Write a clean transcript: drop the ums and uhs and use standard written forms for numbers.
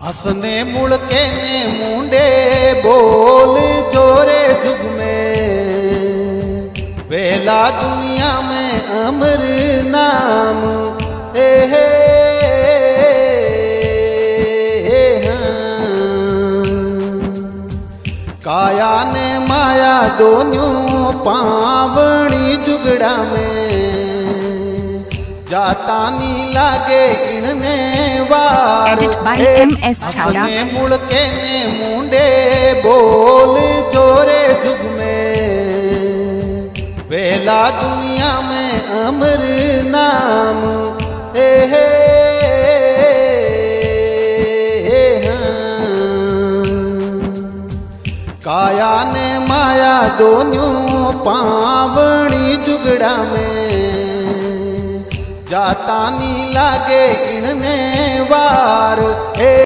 हंसने मुड़के ने मुंडे बोल जोरे जुग में पहला दुनिया में अमर नाम हे काया ने माया दोनों पावणी जुगड़ा में जाता नी लागे इनने वार हंसने मुड़के ने मुंडे बोल जोरे जुग में पहला दुनिया में अमर नाम हे काया ने माया दोनों पावणी जुगड़ा में जाता नी लागे इनने वार